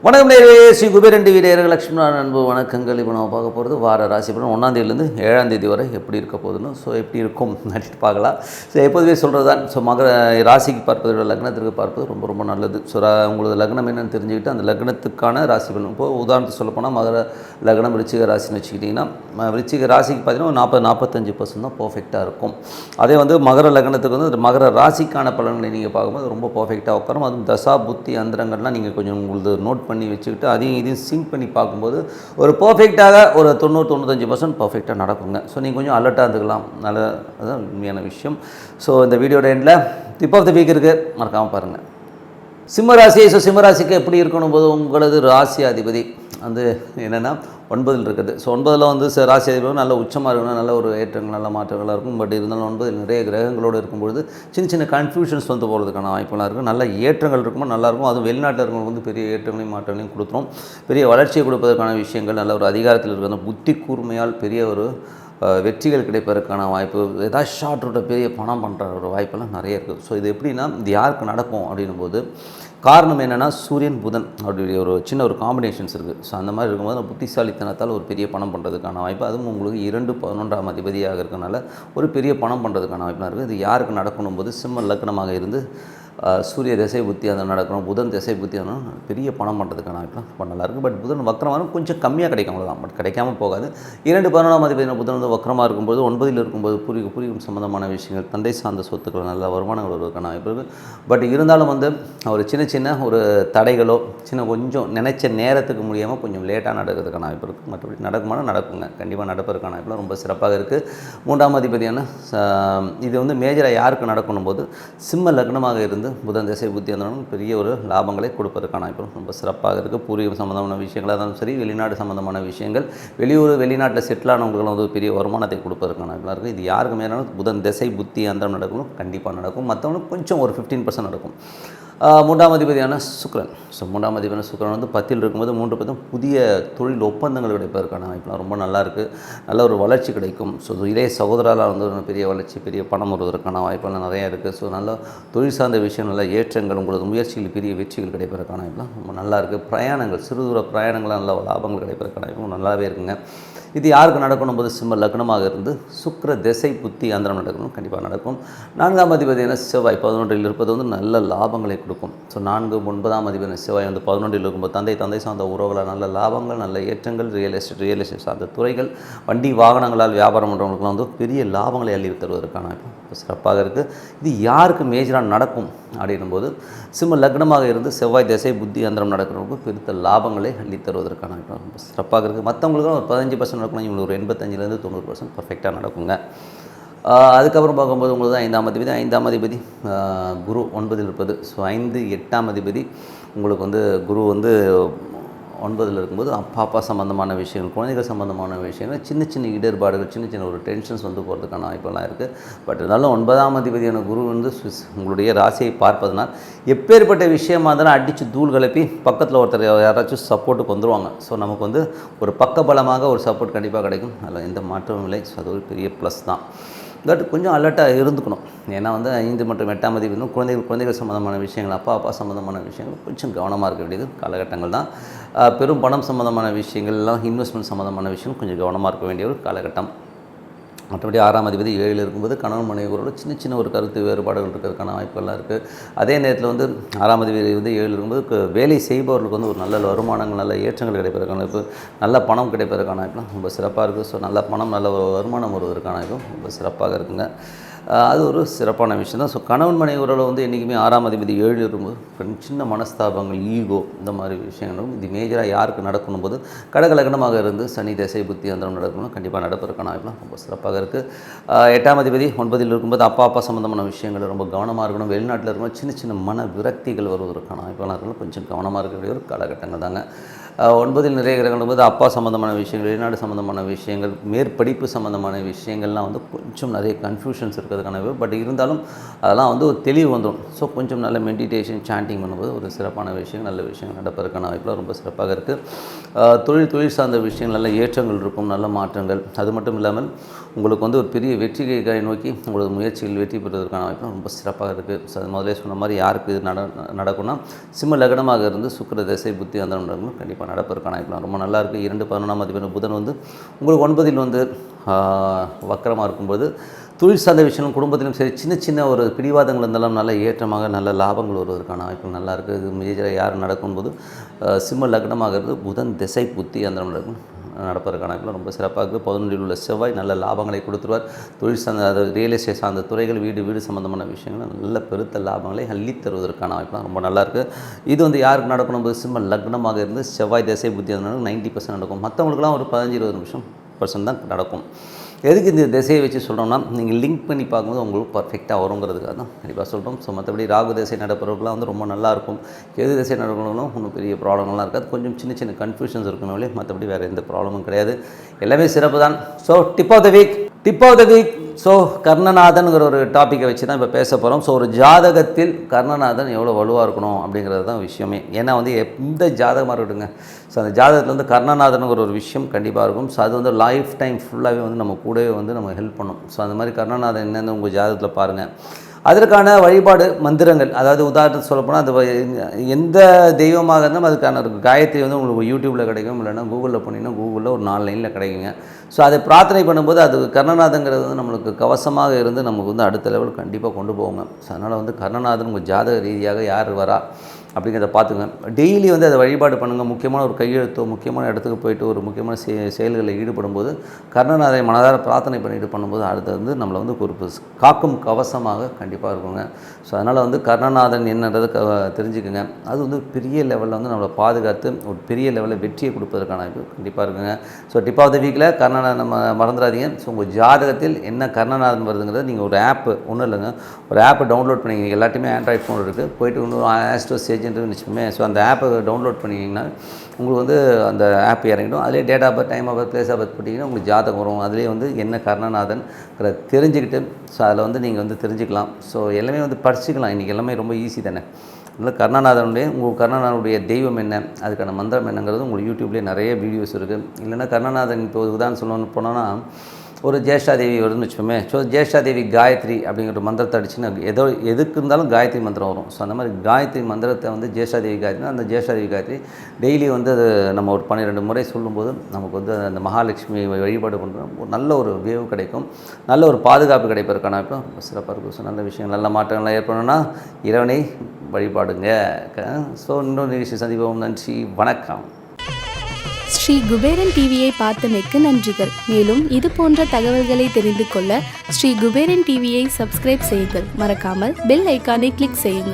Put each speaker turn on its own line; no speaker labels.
வணக்கம் நேயர்களே, ஸ்ரீ குபேரன் டிவி நேயர்கள் லட்சுமணன் அன்பு வணக்கங்கள். இப்போ நம்ம பார்க்க போகிறது வார ராசி பலன் 1ஆம் தேதியிலேருந்து 7ஆம் தேதி வரை எப்படி இருக்க போகுதுன்னு. ஸோ எப்படி இருக்கும் நடிட்டு பார்க்கலாம். ஸோ எப்போதுமே சொல்கிறது தான். ஸோ மகர ராசிக்கு பார்ப்பதை விட லக்னத்திற்கு பார்ப்பது ரொம்ப ரொம்ப நல்லது. ஸோ உங்களது லக்னம் என்னென்னு தெரிஞ்சுக்கிட்டு அந்த லக்னத்துக்கான ராசி பலன். இப்போது உதாரணத்துக்கு சொல்லப்போனால் மகர லக்னம் விருச்சிக ராசின்னு வச்சுக்கிட்டிங்கன்னா விருச்சிக ராசிக்கு பார்த்தீங்கன்னா 40-45% தான் பர்ஃபெக்டாக இருக்கும். அதே வந்து மகர லக்னத்துக்கு வந்து மகர ராசிக்கான பலன்களை நீங்கள் பார்க்கும்போது ரொம்ப பர்ஃபெக்டாக உட்காரும். அதுவும் தசா புத்தி அந்தரங்கள்லாம் நீங்கள் கொஞ்சம் உங்களுக்கு நோட் பண்ணி வச்சுக்கிட்டு அதையும் இதையும் சிங்க் பண்ணி பார்க்கும்போது ஒரு பர்ஃபெக்டாக ஒரு 90-95% பர்ஃபெக்டாக நடக்குங்க. ஸோ நீங்கள் கொஞ்சம் அலர்ட்டாக இருந்துக்கலாம். நல்ல அதுதான் உண்மையான விஷயம். ஸோ இந்த வீடியோட எண்டில் டிப் ஆஃப் த வீக் இருக்குது, மறக்காமல் பாருங்கள். சிம்மராசி. ஸோ சிம்மராசிக்கு எப்படி இருக்கணும் போது உங்களது ராசி அதிபதி வந்து என்னென்னா 9 இருக்குது. ஸோ 9 வந்து ராசி அதிபதி நல்ல உச்சமாக இருக்கணும், நல்ல ஒரு ஏற்றங்கள் நல்ல மாற்றங்களாக இருக்கும். பட் இருந்தாலும் 9 நிறைய கிரகங்களோடு இருக்கும்பொழுது சின்ன சின்ன கன்ஃபியூஷன்ஸ் வந்து போகிறதுக்கான வாய்ப்புலாம் இருக்குது. நல்ல ஏற்றங்கள் இருக்கும்போது நல்லாயிருக்கும். அதுவும் வெளிநாட்டில் இருக்கவங்களுக்கு வந்து பெரிய ஏற்றங்களையும் மாற்றங்களையும் கொடுத்துரும். பெரிய வளர்ச்சியை கொடுப்பதற்கான விஷயங்கள், நல்ல ஒரு அதிகாரத்தில் இருக்கிற அந்த புத்தி கூர்மையால் பெரிய ஒரு வெற்றிகள் கிடைப்பதற்கான வாய்ப்பு, ஏதாவது ஷார்ட் ரூட்டை பெரிய பணம் பண்ணுற ஒரு வாய்ப்பெல்லாம் நிறைய இருக்குது. ஸோ இது எப்படின்னா இது யாருக்கு நடக்கும் அப்படின்னும் போது காரணம் என்னென்னா சூரியன் புதன் அப்படி ஒரு சின்ன ஒரு காம்பினேஷன்ஸ் இருக்குது. ஸோ அந்த மாதிரி இருக்கும்போது புத்திசாலித்தனத்தால் ஒரு பெரிய பணம் பண்ணுறதுக்கான வாய்ப்பு, அதுவும் உங்களுக்கு 2-11ஆம் அதிபதியாக இருக்கனால ஒரு பெரிய பணம் பண்ணுறதுக்கான வாய்ப்புலாம் இருக்குது. இது யாருக்கு நடக்கணும் போது சிம்ம லக்னமாக இருந்து சூரிய திசை புத்தி அந்த நடக்கணும், புதன் திசை புத்தி அந்த பெரிய பணம் பண்ணுறதுக்கான வாய்ப்புலாம் ரொம்ப நல்லாயிருக்கு. பட் புதன் வக்கரமாக கொஞ்சம் கம்மியாக கிடைக்கும், அவ்வளோதான். பட் கிடைக்காமல் போகாது. 2-11ஆம் அதிபதி புதன் வந்து வக்கரமாக இருக்கும்போது 9ல் இருக்கும்போது பூர்வீகம் சம்மந்தமான விஷயங்கள், தந்தை சார்ந்த சொத்துக்கள், நல்ல வருமானங்கள் வருவதற்கான வாய்ப்பு இருக்குது. பட் இருந்தாலும் வந்து ஒரு சின்ன ஒரு தடைகளோ கொஞ்சம் நினைச்ச நேரத்துக்கு முடியாமல் கொஞ்சம் லேட்டாக நடக்கிறதுக்கான வாய்ப்பு இருக்குது. மற்றபடி நடக்குங்க, கண்டிப்பாக நடப்பதற்கான வாய்ப்புலாம் ரொம்ப சிறப்பாக இருக்குது. 3ஆம் அதிபதியான இது வந்து மேஜராக யாருக்கு நடக்கணும் போது சிம்ம லக்னமாக இருந்து புதன் திசை புத்தி அந்த பெரிய ஒரு லாபங்களை கொடுப்பதற்கான வாய்ப்பு ரொம்ப சிறப்பாக இருக்குது. பூர்வீகம் சம்மந்தமான விஷயங்களாக இருந்தாலும் சரி, வெளிநாடு சம்மந்தமான விஷயங்கள், வெளிநாட்டில் செட்டில் ஆனவங்களும் வந்து பெரிய வருமானத்தை கொடுப்பதற்கான வாய்ப்பாக இருக்குது. இது யாருக்கு மேலும் புதன் திசை புத்தி அந்த நடக்கணும், கண்டிப்பாக நடக்கும். மற்றவங்களுக்கு கொஞ்சம் ஒரு 15% நடக்கும். 3ஆம் அதிபதியான சுக்கிரன். ஸோ 3ஆம் அதிபதியான சுக்கிரன் வந்து 10ல் இருக்கும்போது 3 புதிய தொழில் ஒப்பந்தங்கள் கிடைப்பதற்கான வாய்ப்புலாம் ரொம்ப நல்லாயிருக்கு. நல்ல ஒரு வளர்ச்சி கிடைக்கும். ஸோ இதே சகோதரால் வந்து ஒரு பெரிய வளர்ச்சி, பெரிய பணம் வருவதற்கான வாய்ப்பெல்லாம் நிறையா இருக்குது. ஸோ நல்ல தொழில் சார்ந்த விஷயம், நல்ல ஏற்றங்கள், உங்களது முயற்சிகள் பெரிய வெற்றிகள் கிடைப்பதற்கான வாய்ப்புலாம் ரொம்ப நல்லாயிருக்கு. பிரயாணங்கள், சிறு தூர பிரயாணங்களாக நல்ல லாபங்கள் கிடைப்பதற்கான வாய்ப்பு நல்லாவே இருக்குங்க. இது யாருக்கு நடக்கணும் போது சிம்ம லக்னமாக இருந்து சுக்கிர திசை புத்தி அந்தரம் நடக்கணும், கண்டிப்பாக நடக்கும். 4ஆம் அதிபதியான செவ்வாய் 11ல் இருப்பது வந்து நல்ல லாபங்களை கொடுக்கும். ஸோ 4-9ஆம் அதிபதியான செவ்வாய் வந்து 11ல் இருக்கும்போது தந்தை சார்ந்த உறவுகளால் நல்ல லாபங்கள், நல்ல ஏற்றங்கள், ரியல் எஸ்டேட் சார்ந்த துறைகள், வண்டி வாகனங்களால் வியாபாரம் பண்ணுறவங்களுக்குலாம் வந்து பெரிய லாபங்களை அள்ளி தருவதற்கான சிறப்பாக இருக்குது. இது யாருக்கு மேஜராக நடக்கும் அப்படின்னும் போது சிம்ம லக்னமாக இருந்து செவ்வாய் திசை புத்தி அந்தரம் நடக்கிறவங்களுக்கு பெருத்த லாபங்களை அள்ளி தருவதற்கான ரொம்ப சிறப்பாக இருக்குது. மற்றவங்களுக்கும் ஒரு 15% நடக்கணும், இவங்களுக்கு ஒரு 85-90% பர்ஃபெக்டாக நடக்குங்க. அதுக்கப்புறம் பார்க்கும்போது உங்களுக்கு தான் 5ஆம் அதிபதி குரு 9ல் இருப்பது. ஸோ 5-8ஆம் அதிபதி உங்களுக்கு வந்து குரு வந்து 9ல் இருக்கும்போது அப்பா சம்மந்தமான விஷயங்கள், குழந்தைகள் சம்மந்தமான விஷயங்கள், சின்ன இடர்பாடுகள், சின்ன ஒரு டென்ஷன்ஸ் வந்து போகிறதுக்கான வாய்ப்பெல்லாம் இருக்குது. பட் இருந்தாலும் 9ஆம் அதிபதியான குரு வந்து உங்களுடைய ராசியை பார்ப்பதனால் எப்பேற்பட்ட விஷயமாக இருந்தாலும் அடித்து தூள் கிளப்பி பக்கத்தில் ஒருத்தர் யாராச்சும் சப்போர்ட்டுக்கு வந்துடுவாங்க. ஸோ நமக்கு வந்து ஒரு பக்கபலமாக ஒரு சப்போர்ட் கண்டிப்பாக கிடைக்கும். அதில் எந்த மாற்றமும் இல்லை. ஸோ அது ஒரு பெரிய ப்ளஸ் தான். பட் கொஞ்சம் அலர்ட்டாக இருந்துக்கணும். ஏன்னா வந்து 5 மற்றும் 8ஆம் அதிபதி குழந்தைகள் சம்மந்தமான விஷயங்கள், அப்பா சம்மந்தமான விஷயங்கள் கொஞ்சம் கவனமாக இருக்க வேண்டியது காலகட்டங்கள் தான். பெரும் பணம் சம்மந்தமான விஷயங்கள்லாம், இன்வெஸ்ட்மெண்ட் சம்மந்தமான விஷயம் கொஞ்சம் கவனமாக இருக்க வேண்டிய ஒரு காலகட்டம். மற்றபடி 6ஆம் அதிபதி 7ல் இருக்கும்போது கணவன் மனைவியோட சின்ன ஒரு கருத்து வேறுபாடுகள் இருக்கிறதுக்கான வாய்ப்புகள்லாம் இருக்குது. அதே நேரத்தில் வந்து 6ஆம் அதிபதி வந்து 7ல் இருக்கும்போது வேலை செய்பவர்களுக்கு வந்து ஒரு நல்ல வருமானங்கள், நல்ல ஏற்றங்கள் கிடைப்பதற்கான வாய்ப்பு, நல்ல பணம் கிடைப்பதற்கான வாய்ப்புலாம் ரொம்ப சிறப்பாக இருக்குது. ஸோ நல்ல பணம், நல்ல வருமானம் வருவதற்கான வாய்ப்பும் ரொம்ப சிறப்பாக இருக்குங்க. அது ஒரு சிறப்பான விஷயம் தான். ஸோ கணவன் மனைவி உறவில் வந்து என்றைக்குமே 6ஆம் அதிபதி 7ல் இருக்கும்போது சின்ன மனஸ்தாபங்கள், ஈகோ, இந்த மாதிரி விஷயங்களும் இது மேஜராக யாருக்கு நடக்கணும் போது கடகலகனமாக இருந்து சனி திசை புத்தி அந்தரம் நடக்கணும், கண்டிப்பாக நடப்பதற்கான வாய்ப்புலாம் ரொம்ப சிறப்பாக இருக்குது. 8ஆம் அதிபதி 9ல் இருக்கும்போது அப்பா சம்மந்தமான விஷயங்கள் ரொம்ப கவனமாக இருக்கணும். வெளிநாட்டில் இருக்கும்போது சின்ன மன விரக்திகள் வருவதற்கான வாய்ப்பெல்லாம் இருக்கணும். கொஞ்சம் கவனமாக இருக்கக்கூடிய ஒரு காலகட்டங்கள் தாங்க. 9ல் நிறைய கிரகங்கள் போது அப்பா சம்மந்தமான விஷயங்கள், வெளிநாடு சம்மந்தமான விஷயங்கள், மேற்படிப்பு சம்மந்தமான விஷயங்கள்லாம் வந்து கொஞ்சம் நிறைய கன்ஃபியூஷன்ஸ் இருக்கிறதுக்கான. பட் இருந்தாலும் அதெல்லாம் வந்து ஒரு தெளிவு வந்துடும். ஸோ கொஞ்சம் நல்ல மெடிடேஷன், சாண்டிங் பண்ணும்போது ஒரு சிறப்பான விஷயம், நல்ல விஷயங்கள் நடப்பதற்கான வாய்ப்புலாம் ரொம்ப சிறப்பாக இருக்குது. தொழில் சார்ந்த விஷயங்கள் நல்ல ஏற்றங்கள் இருக்கும், நல்ல மாற்றங்கள். அது மட்டும் இல்லாமல் உங்களுக்கு வந்து ஒரு பெரிய வெற்றியை நோக்கி உங்களுக்கு முயற்சிகள் வெற்றி பெறுவதற்கான வாய்ப்பு ரொம்ப சிறப்பாக இருக்குது. ஸோ அது முதலே சொன்ன மாதிரி யாருக்கு இது நடக்கும்னா சிம்ம லக்னமாக இருந்து சுக்கிர திசை புத்தி அந்த கண்டிப்பாக நடப்பதற்கான வாய்ப்பு ரொம்ப நல்லாயிருக்கு. 2-11ஆம் அதிபதி புதன் வந்து உங்களுக்கு 9ல் வந்து வக்கரமாக இருக்கும்போது தொழில் சார்ந்த விஷயம் குடும்பத்திலும் சரி சின்ன சின்ன ஒரு பிடிவாதங்கள் இருந்தாலும் நல்ல ஏற்றமாக நல்ல லாபங்கள் வருவதற்கான வாய்ப்பு நல்லா இருக்குது. இது மேஜராக யார் நடக்கும்போது சிம்ம லக்னமாக இருந்து புதன் திசை புத்தி அந்த நடப்பதற்கான வாய்ப்பு ரொம்ப சிறப்பாக இருக்குது. 11ல் உள்ள செவ்வாய் நல்ல லாபங்களை கொடுத்துருவார். தொழில் சார்ந்த அதாவது ரியல் எஸ்டேட் சார்ந்த துறைகள் வீடு சம்மந்தமான விஷயங்கள் நல்ல பெருத்த லாபங்களை அள்ளி தருவதற்கான வாய்ப்பு ரொம்ப நல்லாயிருக்கு. இது வந்து யாருக்கு நடக்கணும் சிம்ம லக்னமாக இருந்து செவ்வாய் திசை புத்தி அந்த 90% நடக்கும். மற்றவங்களுக்குலாம் ஒரு 15-20% தான் நடக்கும். எதுக்கு இந்த திசையை வச்சு சொல்கிறோம்னா நீங்கள் லிங்க் பண்ணி பார்க்கும்போது உங்களுக்கு பர்ஃபெக்டாக வருங்கிறதுக்காக தான் கண்டிப்பாக சொல்கிறோம். ஸோ மற்றபடி ராகு திசை நடப்பவர்களாம் வந்து ரொம்ப நல்லாயிருக்கும். கேது திசை நடக்கிறவங்களும் ஒன்றும் பெரிய ப்ராப்ளம்லாம் இருக்காது. கொஞ்சம் சின்ன கன்ஃபியூஷன்ஸ் இருக்கணும்லே மற்றபடி வேறு எந்த ப்ராப்ளமும் கிடையாது. எல்லாமே சிறப்பு தான். So tip of the week so கர்ணநாதன்கிற ஒரு டாப்பிக்கை வச்சு தான் இப்போ பேச போகிறோம். ஸோ ஒரு ஜாதகத்தில் கர்ணநாதன் எவ்வளோ வலுவாக இருக்கணும் அப்படிங்கிறது தான் விஷயமே. ஏன்னா வந்து எந்த ஜாதகமாக இருக்கட்டுங்க, ஸோ அந்த ஜாதகத்தில் வந்து கர்ணநாதனுங்கிற ஒரு விஷயம் கண்டிப்பாக இருக்கும். ஸோ அது வந்து லைஃப் டைம் ஃபுல்லாகவே வந்து நம்ம கூடவே வந்து நம்ம ஹெல்ப் பண்ணும். ஸோ அந்த மாதிரி கர்ணநாதன் என்னென்னு உங்கள் ஜாதகத்தில் பாருங்கள். அதற்கான வழிபாடு மந்திரங்கள், அதாவது உதாரணத்துக்கு சொல்லப்போனால் அது எந்த தெய்வமாக இருந்தாலும் அதுக்கான காயத்ரி வந்து உங்களுக்கு யூடியூப்பில் கிடைக்கும், இல்லைன்னா கூகுளில் போனீங்கன்னா கூகுளில் ஒரு 4 லைனில் கிடைக்குங்க. ஸோ அதை பிரார்த்தனை பண்ணும்போது அது கர்ணநாதங்கிறது வந்து நம்மளுக்கு கவசமாக இருந்து நமக்கு வந்து அடுத்த லெவல் கண்டிப்பாக கொண்டு போவோங்க. ஸோ அதனால் வந்து கர்ணநாதன் உங்கள் ஜாதக ரீதியாக யார் வரா அப்படிங்கிறத பார்த்துங்க. டெய்லி வந்து அதை வழிபாடு பண்ணுங்கள். முக்கியமான ஒரு கையெழுத்தோ முக்கியமான இடத்துக்கு போயிட்டு ஒரு முக்கியமான செயல்களில் ஈடுபடும்போது கர்ணநாதை மனதார பிரார்த்தனை பண்ணிட்டு பண்ணும்போது அடுத்து வந்து நம்மளை வந்து ஒரு காக்கும் கவசமாக கண்டிப்பாக இருக்குங்க. ஸோ அதனால் வந்து கர்ணநாதன் என்னன்றது தெரிஞ்சுக்குங்க. அது வந்து பெரிய லெவலில் வந்து நம்மளை பாதுகாத்து ஒரு பெரிய லெவலில் வெற்றியை கொடுப்பதற்கான இது கண்டிப்பாக இருக்குங்க. ஸோ டிப் ஆஃப் த வீக்கில் கர்ணநாதன் நம்ம மறந்துடாதீங்க. ஸோ உங்கள் ஜாதகத்தில் என்ன கர்ணநாதன் வருதுங்கிறது நீங்கள் ஒரு ஆப்பு ஒன்றும் இல்லைங்க, ஒரு ஆப்பை டவுன்லோட் பண்ணிங்க. எல்லாத்தையுமே ஆண்ட்ராய்ட் ஃபோன் இருக்குது. போய்ட்டு இன்னும் ஆஸ்ட்ரோ சேஜ்னு வச்சுக்கோமே. ஸோ அந்த ஆப்பை டவுன்லோட் பண்ணிங்கன்னா உங்களுக்கு வந்து அந்த ஆப் இறங்கிடும். அதிலே date of birth, time of birth, place of birth போட்டிங்கன்னா உங்களுக்கு ஜாதகம் வரும். அதிலே வந்து என்ன கர்ணநாதன் தெரிஞ்சுக்கிட்டு ஸோ அதில் வந்து நீங்கள் வந்து தெரிஞ்சுக்கலாம். ஸோ எல்லாமே வந்து படிச்சுக்கலாம். இன்றைக்கி எல்லாமே ரொம்ப ஈஸி தானே. அதனால் கர்ணநாதனுடைய உங்கள் கர்ணநாதனுடைய தெய்வம் என்ன, அதுக்கான மந்திரம் என்னங்கிறது உங்களுக்கு யூடியூப்லேயே நிறைய வீடியோஸ் இருக்குது. இல்லைன்னா கர்ணநாதன் இப்போ உதாரணம் சொல்லணும்னு போனோன்னா ஒரு ஜேஷ்டாதேவி வருதுன்னு வச்சுக்கோமே. ஸோ ஜேஷ்டாதேவி காயத்ரி அப்படிங்கிற மந்திரத்தை அடிச்சுன்னா எதுக்கு இருந்தாலும் காயத்ரி மந்திரம் வரும். ஸோ அந்த மாதிரி காயத்ரி மந்திரத்தை வந்து ஜேஷ்டாதேவி காயத்ரினா அந்த ஜேஷ்டாதேவி காயத்ரி டெய்லி வந்து அது நம்ம ஒரு 12 முறை சொல்லும்போது நமக்கு வந்து அந்த மகாலட்சுமி வழிபாடு பண்ணுறோம். ஒரு நல்ல ஒரு வேவு கிடைக்கும், நல்ல ஒரு பாதுகாப்பு கிடைப்பதற்கான ரொம்ப சிறப்பாக இருக்கும். ஸோ நல்ல விஷயங்கள் நல்ல மாற்றங்கள்லாம் ஏற்படணும்னா இறைவனை வழிபாடுங்க. ஸோ இன்னொரு நிகழ்ச்சி சந்திப்போம். நன்றி, வணக்கம்.
ஸ்ரீ குபேரன் டிவியை பார்த்தமைக்கு நன்றிகள். மேலும் இது போன்ற தகவல்களை தெரிந்து கொள்ள ஸ்ரீ குபேரன் டிவியை சப்ஸ்கிரைப் செய்யுங்கள். மறக்காமல் பெல் ஐக்கானை கிளிக் செய்யுங்கள்.